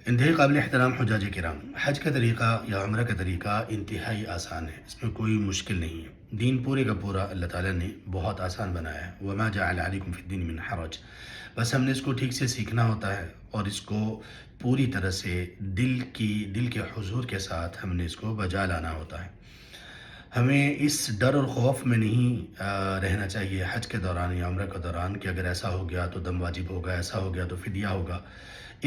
انتہائی قابل احترام حجاج کرام، حج کا طریقہ یا عمرہ کا طریقہ انتہائی آسان ہے، اس میں کوئی مشکل نہیں ہے۔ دین پورے کا پورا اللہ تعالیٰ نے بہت آسان بنایا ہے۔ وما جعل علیکم فی الدین من حرج، بس ہم نے اس کو ٹھیک سے سیکھنا ہوتا ہے اور اس کو پوری طرح سے دل کے حضور کے ساتھ ہم نے اس کو بجا لانا ہوتا ہے۔ ہمیں اس ڈر اور خوف میں نہیں رہنا چاہیے حج کے دوران یا عمرہ کے دوران کہ اگر ایسا ہو گیا تو دم واجب ہوگا، ایسا ہو گیا تو فدیہ ہوگا۔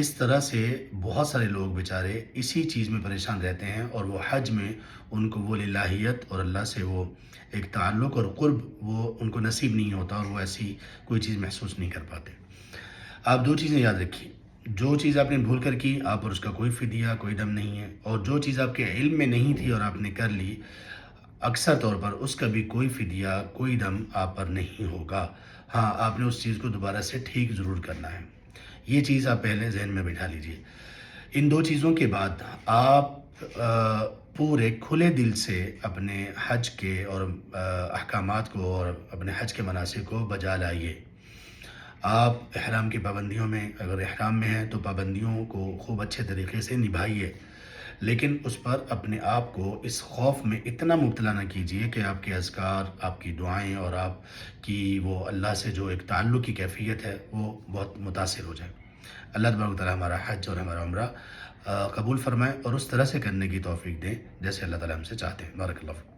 اس طرح سے بہت سارے لوگ بیچارے اسی چیز میں پریشان رہتے ہیں اور وہ حج میں ان کو وہ الہیت اور اللہ سے وہ ایک تعلق اور قرب وہ ان کو نصیب نہیں ہوتا اور وہ ایسی کوئی چیز محسوس نہیں کر پاتے۔ آپ دو چیزیں یاد رکھیے، جو چیز آپ نے بھول کر کی آپ پر اس کا کوئی فدیہ کوئی دم نہیں ہے، اور جو چیز آپ کے علم میں نہیں تھی اور آپ نے کر لی اکثر طور پر اس کا بھی کوئی فدیہ کوئی دم آپ پر نہیں ہوگا۔ ہاں، آپ نے اس چیز کو دوبارہ سے ٹھیک ضرور کرنا ہے۔ یہ چیز آپ پہلے ذہن میں بٹھا لیجئے۔ ان دو چیزوں کے بعد آپ پورے کھلے دل سے اپنے حج کے اور احکامات کو اور اپنے حج کے مناسک کو بجا لائیے۔ آپ احرام کی پابندیوں میں اگر احرام میں ہیں تو پابندیوں کو خوب اچھے طریقے سے نبھائیے، لیکن اس پر اپنے آپ کو اس خوف میں اتنا مبتلا نہ کیجیے کہ آپ کے اذکار، آپ کی دعائیں اور آپ کی وہ اللہ سے جو ایک تعلق کی کیفیت ہے وہ بہت متاثر ہو جائے۔ اللہ تبارک و تعالیٰ ہمارا حج اور ہمارا عمرہ قبول فرمائے اور اس طرح سے کرنے کی توفیق دیں جیسے اللہ تعالیٰ ہم سے چاہتے ہیں۔ بارک اللہ فیکم۔